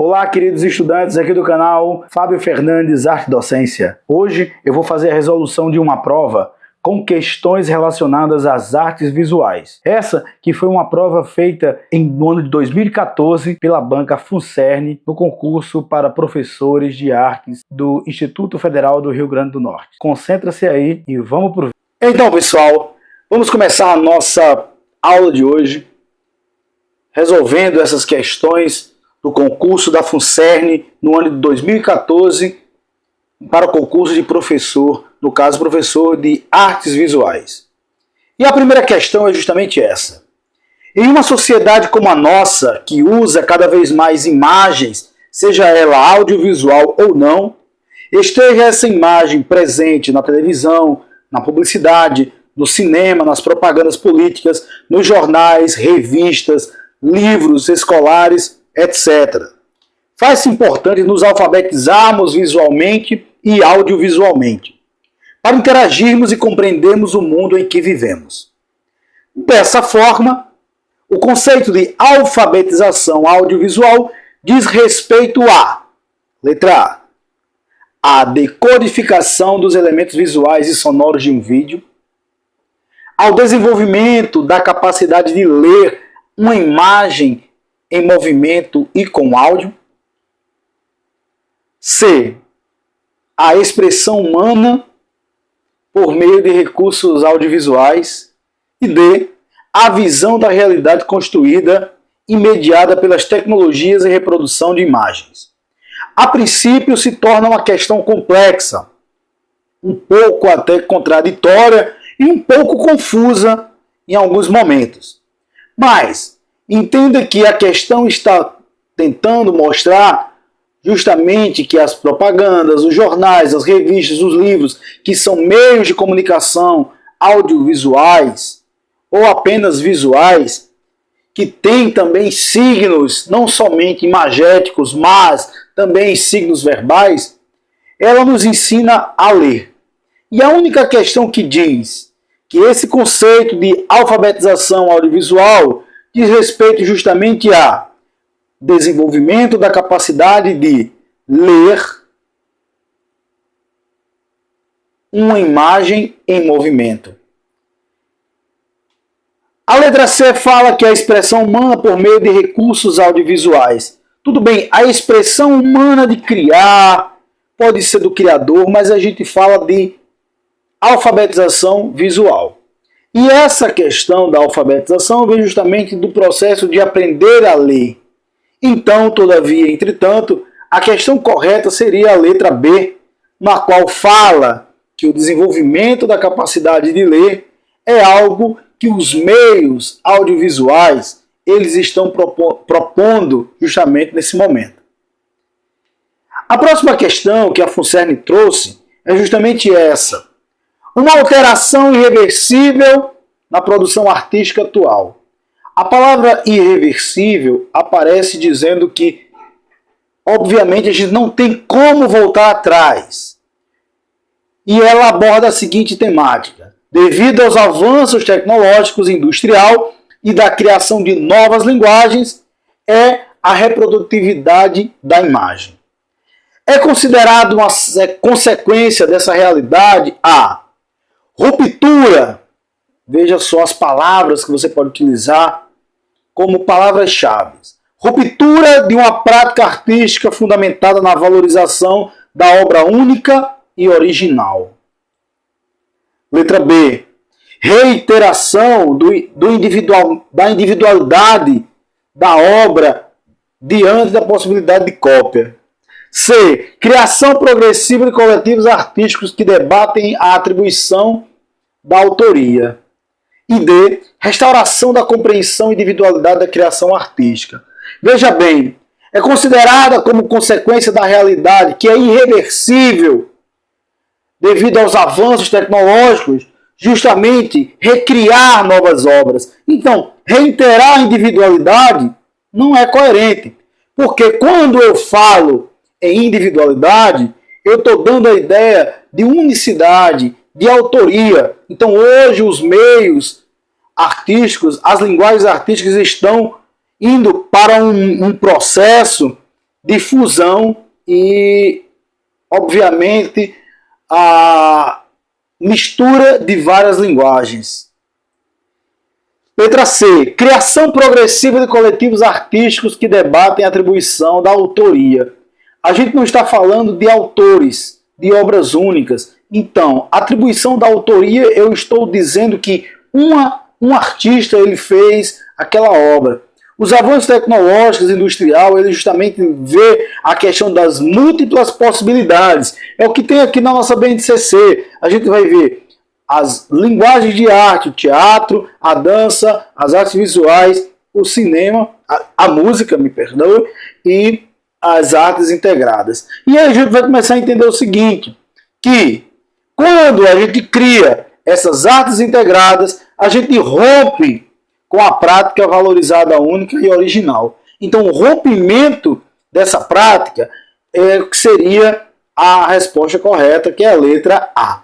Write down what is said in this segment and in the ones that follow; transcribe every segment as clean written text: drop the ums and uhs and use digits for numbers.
Olá, queridos estudantes aqui do canal Fábio Fernandes Arte Docência. Hoje eu vou fazer a resolução de uma prova com questões relacionadas às artes visuais. Essa que foi uma prova feita no ano de 2014 pela banca FUNCERN no concurso para professores de artes do Instituto Federal do Rio Grande do Norte. Concentra-se aí e vamos pro vídeo. Então, pessoal, vamos começar a nossa aula de hoje resolvendo essas questões do concurso da FUNCERN no ano de 2014 para o concurso de professor, no caso professor de artes visuais. E a primeira questão é justamente essa. Em uma sociedade como a nossa, que usa cada vez mais imagens, seja ela audiovisual ou não, esteja essa imagem presente na televisão, na publicidade, no cinema, nas propagandas políticas, nos jornais, revistas, livros escolares, etc. Faz-se importante nos alfabetizarmos visualmente e audiovisualmente, para interagirmos e compreendermos o mundo em que vivemos. Dessa forma, o conceito de alfabetização audiovisual diz respeito a, letra A, a decodificação dos elementos visuais e sonoros de um vídeo, ao desenvolvimento da capacidade de ler uma imagem em movimento e com áudio. C. A expressão humana por meio de recursos audiovisuais. E D. A visão da realidade construída e mediada pelas tecnologias e reprodução de imagens. A princípio se torna uma questão complexa, um pouco até contraditória e um pouco confusa em alguns momentos. Mas entenda que a questão está tentando mostrar justamente que as propagandas, os jornais, as revistas, os livros, que são meios de comunicação audiovisuais ou apenas visuais, que têm também signos, não somente imagéticos, mas também signos verbais, ela nos ensina a ler. E a única questão que diz que esse conceito de alfabetização audiovisual diz respeito justamente a desenvolvimento da capacidade de ler uma imagem em movimento. A letra C fala que a expressão humana por meio de recursos audiovisuais. Tudo bem, a expressão humana de criar pode ser do criador, mas a gente fala de alfabetização visual. E essa questão da alfabetização vem justamente do processo de aprender a ler. Então, todavia, entretanto, a questão correta seria a letra B, na qual fala que o desenvolvimento da capacidade de ler é algo que os meios audiovisuais eles estão propondo justamente nesse momento. A próxima questão que a FUNCERN trouxe é justamente essa. Uma alteração irreversível na produção artística atual. A palavra irreversível aparece dizendo que, obviamente, a gente não tem como voltar atrás. E ela aborda a seguinte temática. Devido aos avanços tecnológicos industrial e da criação de novas linguagens, é a reprodutividade da imagem. É considerado uma consequência dessa realidade a ruptura, veja só as palavras que você pode utilizar como palavras-chave. Ruptura de uma prática artística fundamentada na valorização da obra única e original. Letra B. Reiteração da individualidade da obra diante da possibilidade de cópia. C. Criação progressiva de coletivos artísticos que debatem a atribuição da autoria. E D. Restauração da compreensão e individualidade da criação artística. Veja bem, é considerada como consequência da realidade que é irreversível devido aos avanços tecnológicos, justamente recriar novas obras. Então, reiterar a individualidade não é coerente, porque quando eu falo em individualidade, eu estou dando a ideia de unicidade, de autoria. Então hoje os meios artísticos, as linguagens artísticas estão indo para um processo difusão e, obviamente, a mistura de várias linguagens. Letra C. Criação progressiva de coletivos artísticos que debatem a atribuição da autoria. A gente não está falando de autores, de obras únicas. Então, atribuição da autoria, eu estou dizendo que um artista ele fez aquela obra. Os avanços tecnológicos, industrial, ele justamente vê a questão das múltiplas possibilidades. É o que tem aqui na nossa BNCC. A gente vai ver as linguagens de arte, o teatro, a dança, as artes visuais, o cinema, a música, me perdoe, e as artes integradas. E aí a gente vai começar a entender o seguinte, que quando a gente cria essas artes integradas, a gente rompe com a prática valorizada única e original. Então, o rompimento dessa prática seria a resposta correta, que é a letra A.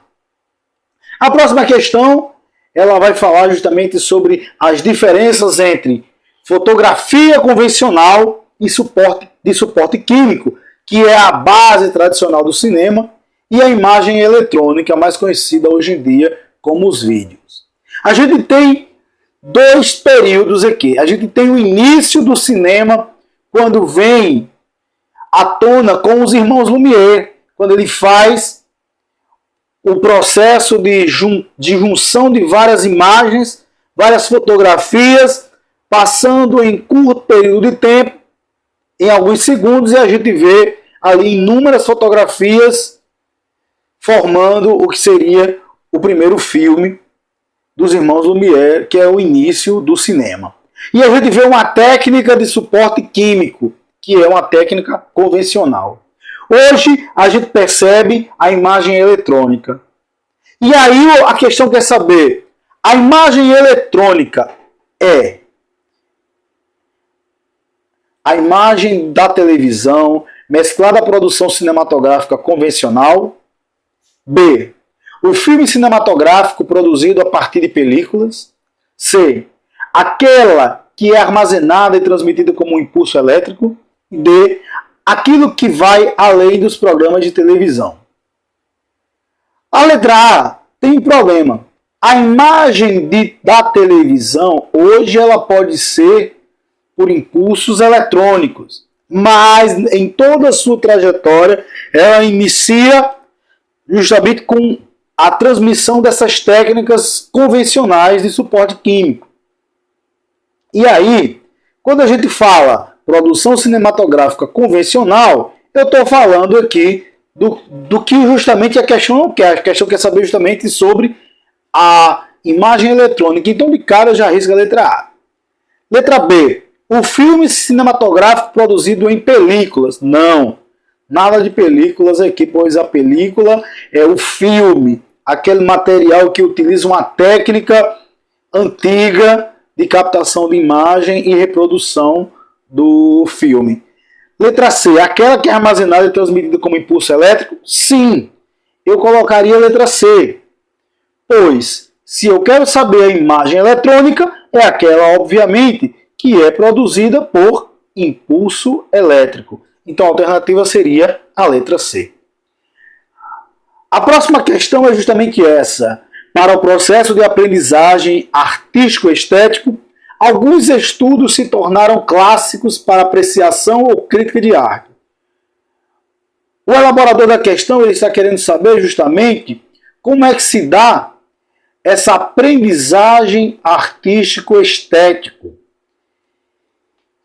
A próxima questão, ela vai falar justamente sobre as diferenças entre fotografia convencional e suporte químico, que é a base tradicional do cinema, e a imagem eletrônica, mais conhecida hoje em dia como os vídeos. A gente tem dois períodos aqui. A gente tem o início do cinema, quando vem à tona com os irmãos Lumière, quando ele faz o processo de junção de várias imagens, várias fotografias, passando em curto período de tempo, em alguns segundos, e a gente vê ali inúmeras fotografias formando o que seria o primeiro filme dos irmãos Lumière, que é o início do cinema. E a gente vê uma técnica de suporte químico, que é uma técnica convencional. Hoje a gente percebe a imagem eletrônica. E aí a questão quer saber, a imagem eletrônica é a imagem da televisão mesclada à produção cinematográfica convencional? B. O filme cinematográfico produzido a partir de películas? C. Aquela que é armazenada e transmitida como um impulso elétrico? D. Aquilo que vai além dos programas de televisão. A letra A tem um problema. A imagem da televisão, hoje, ela pode ser por impulsos eletrônicos, mas em toda a sua trajetória, ela inicia justamente com a transmissão dessas técnicas convencionais de suporte químico. E aí, quando a gente fala produção cinematográfica convencional, eu estou falando aqui do que justamente a questão não quer. A questão quer saber justamente sobre a imagem eletrônica. Então, de cara, eu já risco a letra A. Letra B. O filme cinematográfico produzido em películas. Não. Nada de películas aqui, pois a película é o filme. Aquele material que utiliza uma técnica antiga de captação de imagem e reprodução do filme. Letra C, aquela que é armazenada e transmitida como impulso elétrico? Sim, eu colocaria a letra C. Pois, se eu quero saber a imagem eletrônica, é aquela, obviamente, que é produzida por impulso elétrico. Então a alternativa seria a letra C. A próxima questão é justamente essa. Para o processo de aprendizagem artístico-estético, alguns estudos se tornaram clássicos para apreciação ou crítica de arte. O elaborador da questão ele está querendo saber justamente como é que se dá essa aprendizagem artístico-estético.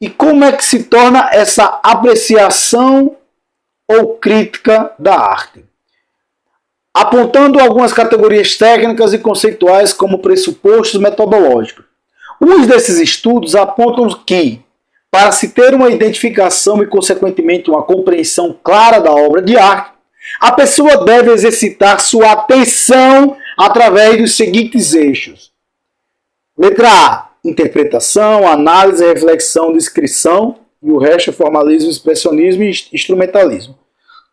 E como é que se torna essa apreciação ou crítica da arte. Apontando algumas categorias técnicas e conceituais como pressupostos metodológicos. Uns desses estudos apontam que, para se ter uma identificação e, consequentemente, uma compreensão clara da obra de arte, a pessoa deve exercitar sua atenção através dos seguintes eixos. Letra A, interpretação, análise, reflexão, descrição, e o resto é formalismo, expressionismo e instrumentalismo.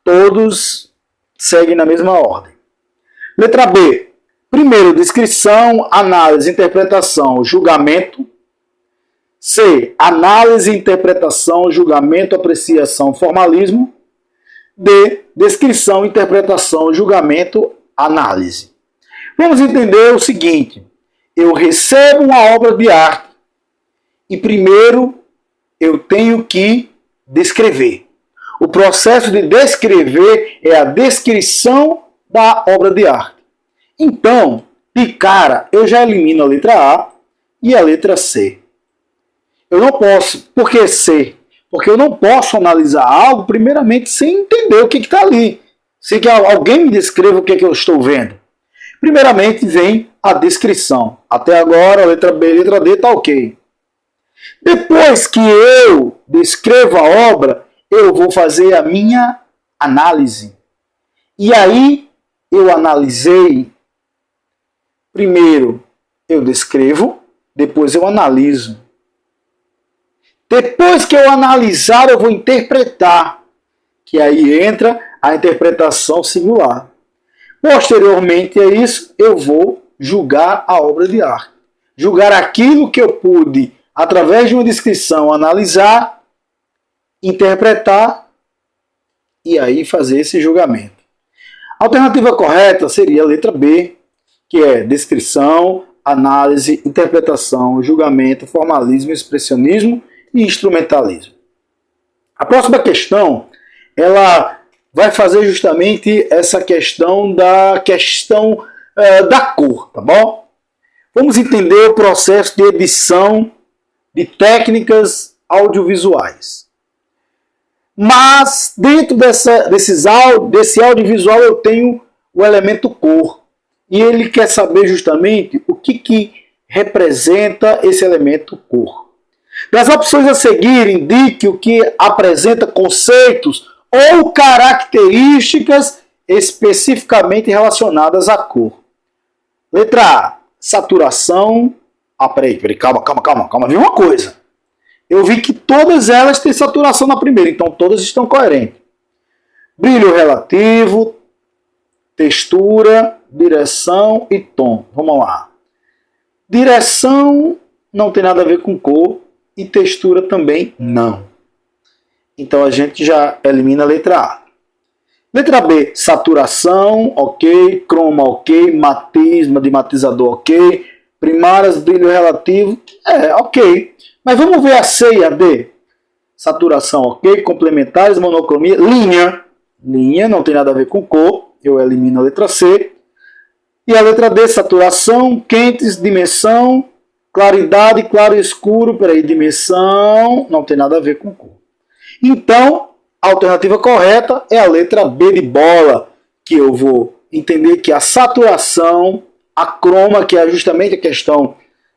Todos seguem na mesma ordem. Letra B, primeiro, descrição, análise, interpretação, julgamento. C. Análise, interpretação, julgamento, apreciação, formalismo. D. Descrição, interpretação, julgamento, análise. Vamos entender o seguinte. Eu recebo uma obra de arte e primeiro eu tenho que descrever. O processo de descrever é a descrição da obra de arte. Então, de cara, eu já elimino a letra A e a letra C. Eu não posso. Por que C? Porque eu não posso analisar algo, primeiramente, sem entender o que está ali. Sem que alguém me descreva o que eu estou vendo. Primeiramente, vem a descrição. Até agora, a letra B e a letra D está ok. Depois que eu descrevo a obra, eu vou fazer a minha análise. E aí, eu analisei. Primeiro, eu descrevo, depois eu analiso. Depois que eu analisar, eu vou interpretar, que aí entra a interpretação singular. Posteriormente a isso, eu vou julgar a obra de arte. Julgar aquilo que eu pude, através de uma descrição, analisar, interpretar e aí fazer esse julgamento. A alternativa correta seria a letra B, que é descrição, análise, interpretação, julgamento, formalismo, expressionismo e instrumentalismo. A próxima questão, ela vai fazer justamente essa questão da cor, tá bom? Vamos entender o processo de edição de técnicas audiovisuais. Mas dentro desse audiovisual eu tenho o elemento cor. E ele quer saber justamente o que representa esse elemento cor. Das opções a seguir, indique o que apresenta conceitos ou características especificamente relacionadas à cor. Letra A, saturação. Peraí, calma. Vi uma coisa. Eu vi que todas elas têm saturação na primeira, então todas estão coerentes. Brilho relativo, textura, direção e tom. Vamos lá. Direção não tem nada a ver com cor e textura também não. Então a gente já elimina a letra A. Letra B, saturação, ok. Croma, ok. Matisma de matizador, ok. Primárias, brilho relativo, ok. Mas vamos ver a C e a D. Saturação, ok. Complementares, monocromia, linha. Linha não tem nada a ver com cor. Eu elimino a letra C. E a letra D, saturação, quentes, dimensão, claridade, claro e escuro. Dimensão, não tem nada a ver com cor. Então, a alternativa correta é a letra B de bola, que eu vou entender que a saturação, a croma, que é justamente a questão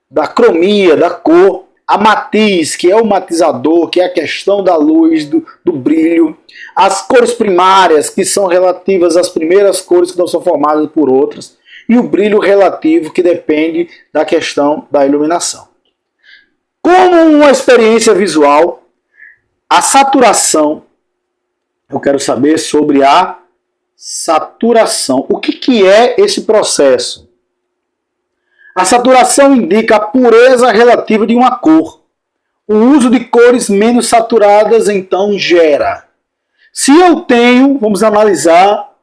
da cromia, da cor, a matiz, que é o matizador, que é a questão da luz, do brilho, as cores primárias, que são relativas às primeiras cores que não são formadas por outras, e o brilho relativo, que depende da questão da iluminação. Como uma experiência visual, a saturação, eu quero saber sobre a saturação. O que é esse processo? A saturação indica a pureza relativa de uma cor. O uso de cores menos saturadas, então, gera. Se eu tenho, vamos analisar,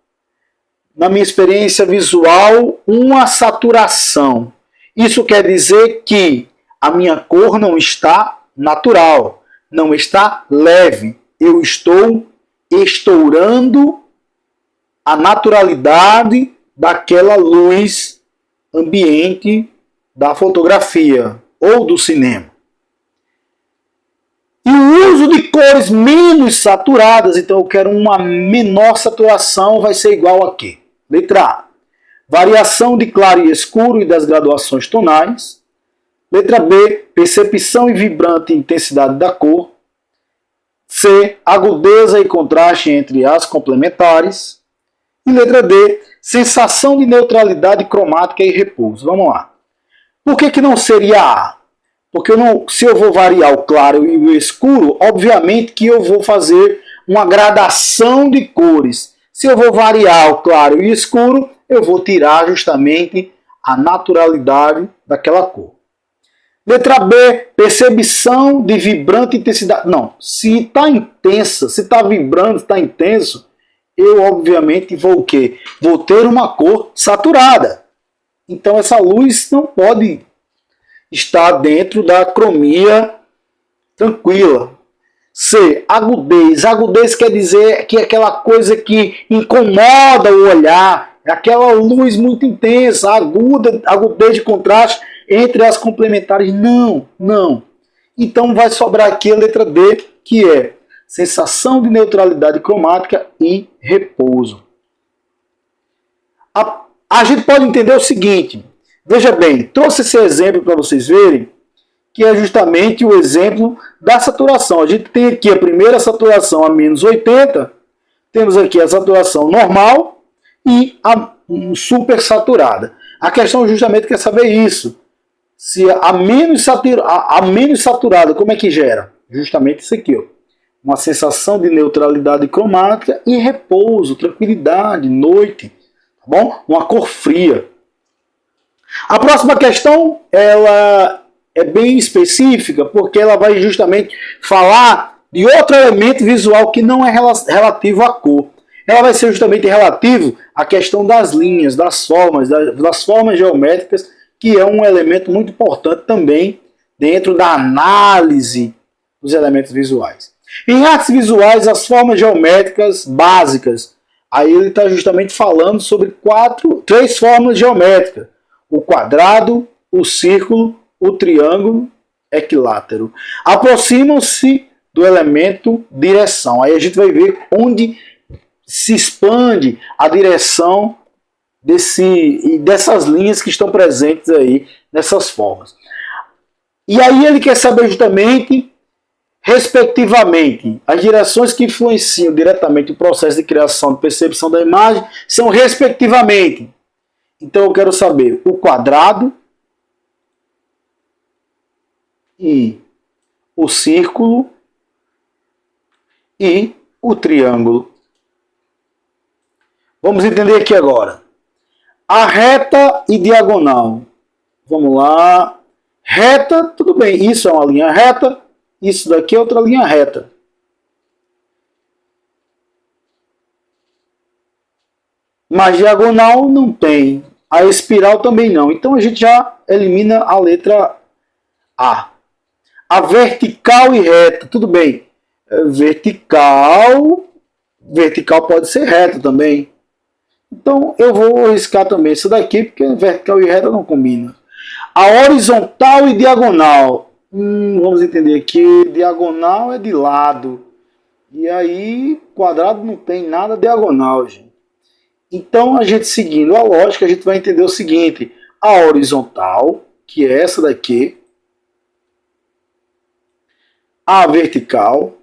na minha experiência visual, uma saturação. Isso quer dizer que a minha cor não está natural, não está leve. Eu estou estourando a naturalidade daquela luz ambiente da fotografia ou do cinema. E o uso de cores menos saturadas, então eu quero uma menor saturação, vai ser igual a quê? Letra A, variação de claro e escuro e das graduações tonais. Letra B, percepção e vibrante intensidade da cor. C, agudeza e contraste entre as complementares. E letra D, sensação de neutralidade cromática e repouso. Vamos lá. Por que não seria A? Porque se eu vou variar o claro e o escuro, obviamente que eu vou fazer uma gradação de cores. Se eu vou variar o claro e o escuro, eu vou tirar justamente a naturalidade daquela cor. Letra B, percepção de vibrante intensidade. Não, se está intensa, se está vibrando, está intenso, eu obviamente vou o quê? Vou ter uma cor saturada. Então essa luz não pode estar dentro da cromia tranquila. C, agudez. Agudez quer dizer que é aquela coisa que incomoda o olhar, é aquela luz muito intensa, aguda, agudez de contraste entre as complementares. Não, não. Então vai sobrar aqui a letra D, que é sensação de neutralidade cromática e repouso. A gente pode entender o seguinte, veja bem, trouxe esse exemplo para vocês verem, que é justamente o exemplo da saturação. A gente tem aqui a primeira saturação a menos 80, temos aqui a saturação normal e a super saturada. A questão justamente quer saber isso. Se a menos saturada, como é que gera? Justamente isso aqui, ó. Uma sensação de neutralidade cromática e repouso, tranquilidade, noite, tá bom? Uma cor fria. A próxima questão, ela é bem específica, porque ela vai justamente falar de outro elemento visual que não é relativo à cor. Ela vai ser justamente relativo à questão das linhas, das formas geométricas, que é um elemento muito importante também dentro da análise dos elementos visuais. Em artes visuais, as formas geométricas básicas, aí ele está justamente falando sobre três formas geométricas: o quadrado, o círculo, o triângulo, equilátero. Aproximam-se do elemento direção. Aí a gente vai ver onde se expande a direção dessas linhas que estão presentes aí nessas formas. E aí ele quer saber justamente, respectivamente, as direções que influenciam diretamente o processo de criação e percepção da imagem são respectivamente. Então eu quero saber o quadrado e o círculo e o triângulo. Vamos entender aqui agora. A reta e diagonal. Vamos lá. Reta, tudo bem, isso é uma linha reta, isso daqui é outra linha reta. Mas diagonal não tem. A espiral também não. Então a gente já elimina a letra A. A vertical e reta, tudo bem. Vertical pode ser reta também. Então eu vou arriscar também isso daqui, porque vertical e reta não combinam. A horizontal e diagonal. Vamos entender aqui. Diagonal é de lado. E aí, quadrado não tem nada diagonal, gente. Então, a gente seguindo a lógica, a gente vai entender o seguinte. A horizontal, que é essa daqui. A vertical.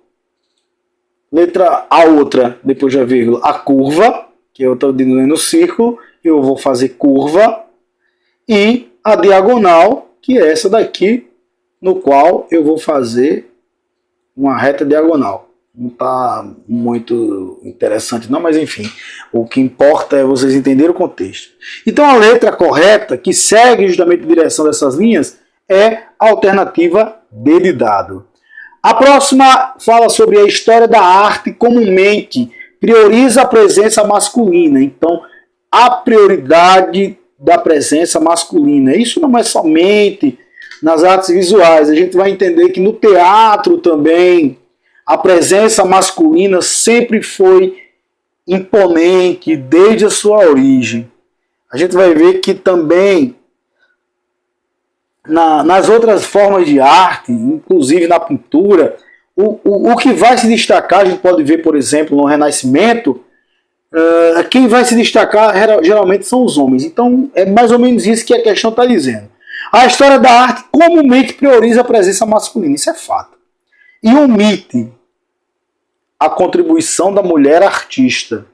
A outra, depois da vírgula, a curva, que eu estou diminuindo o círculo. Eu vou fazer curva. E a diagonal, que é essa daqui, no qual eu vou fazer uma reta diagonal. Não está muito interessante não, mas enfim, o que importa é vocês entenderem o contexto. Então a letra correta, que segue justamente a direção dessas linhas, é a alternativa D de dado. A próxima fala sobre a história da arte comumente prioriza a presença masculina. Então, a prioridade da presença masculina. Isso não é somente nas artes visuais. A gente vai entender que no teatro também a presença masculina sempre foi imponente desde a sua origem. A gente vai ver que também nas outras formas de arte, inclusive na pintura, o que vai se destacar, a gente pode ver, por exemplo, no Renascimento, quem vai se destacar geralmente são os homens. Então é mais ou menos isso que a questão está dizendo. A história da arte comumente prioriza a presença masculina, isso é fato. E omite a contribuição da mulher artista,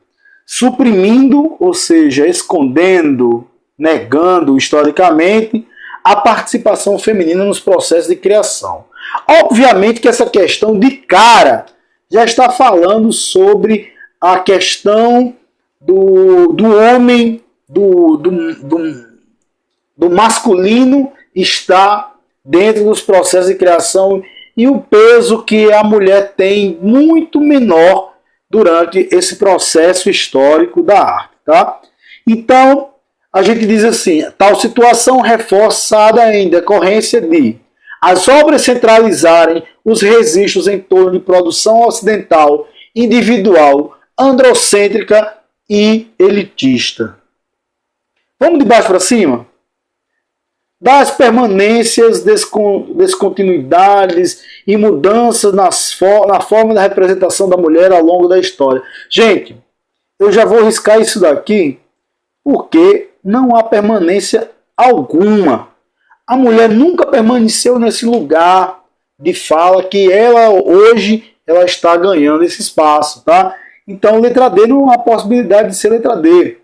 suprimindo, ou seja, escondendo, negando historicamente a participação feminina nos processos de criação. Obviamente que essa questão de cara já está falando sobre a questão do homem, do masculino está dentro dos processos de criação e o peso que a mulher tem muito menor durante esse processo histórico da arte. Tá? Então, a gente diz assim, tal situação reforçada em decorrência de as obras centralizarem os registros em torno de produção ocidental, individual, androcêntrica e elitista. Vamos de baixo para cima? Das permanências, descontinuidades e mudanças na forma da representação da mulher ao longo da história. Gente, eu já vou riscar isso daqui porque não há permanência alguma. A mulher nunca permaneceu nesse lugar de fala que ela hoje ela está ganhando esse espaço. Tá? Então, letra D não há possibilidade de ser letra D.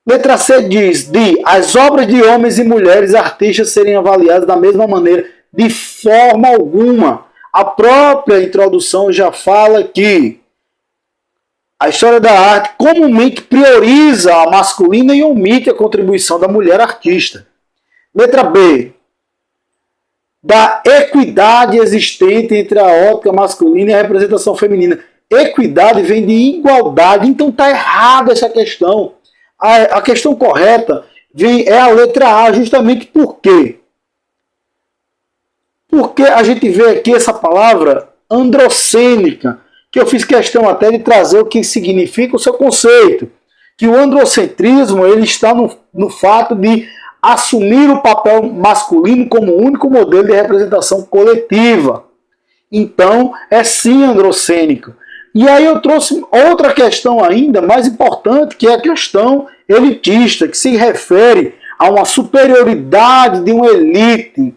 Letra C diz de as obras de homens e mulheres artistas serem avaliadas da mesma maneira, de forma alguma. A própria introdução já fala que a história da arte comumente prioriza a masculina e omite a contribuição da mulher artista. Letra B. Da equidade existente entre a ótica masculina e a representação feminina. Equidade vem de igualdade, então está errada essa questão. A questão correta é a letra A, justamente por quê? Porque a gente vê aqui essa palavra androcênica, que eu fiz questão até de trazer o que significa o seu conceito. Que o androcentrismo ele está no fato de assumir o papel masculino como único modelo de representação coletiva. Então, é sim androcênico. E aí eu trouxe outra questão ainda mais importante, que é a questão elitista, que se refere a uma superioridade de uma elite.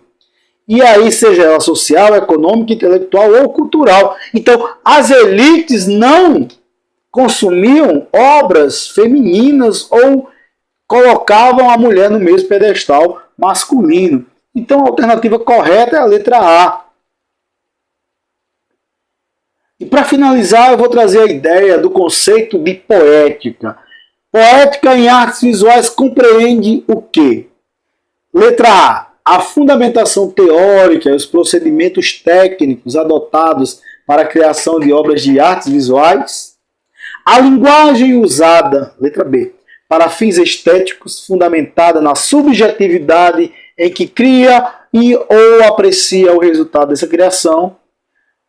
E aí, seja ela social, econômica, intelectual ou cultural. Então, as elites não consumiam obras femininas ou colocavam a mulher no mesmo pedestal masculino. Então, a alternativa correta é a letra A. E para finalizar, eu vou trazer a ideia do conceito de poética. Poética em artes visuais compreende o quê? Letra A. A fundamentação teórica e os procedimentos técnicos adotados para a criação de obras de artes visuais. A linguagem usada, letra B, para fins estéticos, fundamentada na subjetividade em que cria e ou aprecia o resultado dessa criação.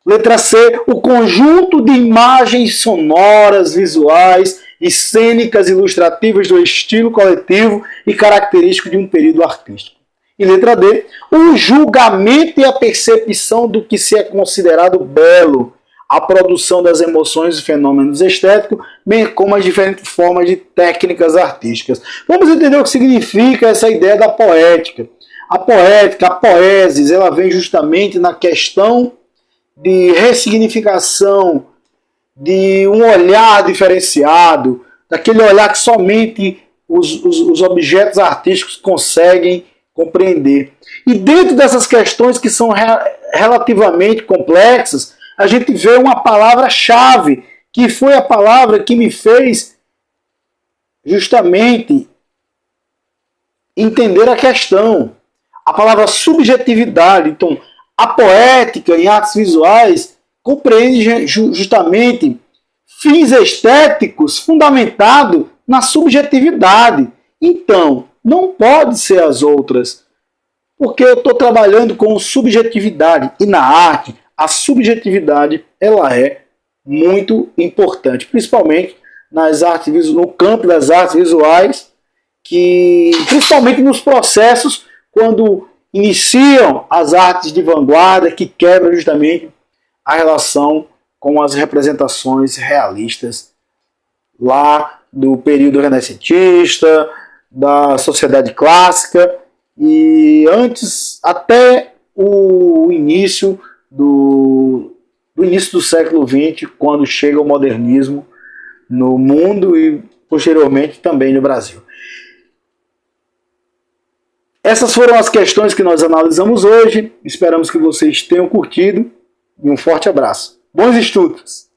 Letra C, o conjunto de imagens sonoras, visuais e cênicas ilustrativas do estilo coletivo e característico de um período artístico. E letra D, o julgamento e a percepção do que se é considerado belo, a produção das emoções e fenômenos estéticos, bem como as diferentes formas de técnicas artísticas. Vamos entender o que significa essa ideia da poética. A poética, a poesis, ela vem justamente na questão de ressignificação, de um olhar diferenciado, daquele olhar que somente os objetos artísticos conseguem compreender. E dentro dessas questões que são relativamente complexas, a gente vê uma palavra-chave, que foi a palavra que me fez justamente entender a questão. A palavra subjetividade. Então, a poética em artes visuais compreende justamente fins estéticos fundamentados na subjetividade. Então, não pode ser as outras, porque eu estou trabalhando com subjetividade. E na arte, a subjetividade ela é muito importante, principalmente nas artes, no campo das artes visuais, que principalmente nos processos quando iniciam as artes de vanguarda, que quebram justamente a relação com as representações realistas lá do período renascentista, da sociedade clássica e antes até o início do início do século XX, quando chega o modernismo no mundo e posteriormente também no Brasil. Essas foram as questões que nós analisamos hoje. Esperamos que vocês tenham curtido e um forte abraço. Bons estudos!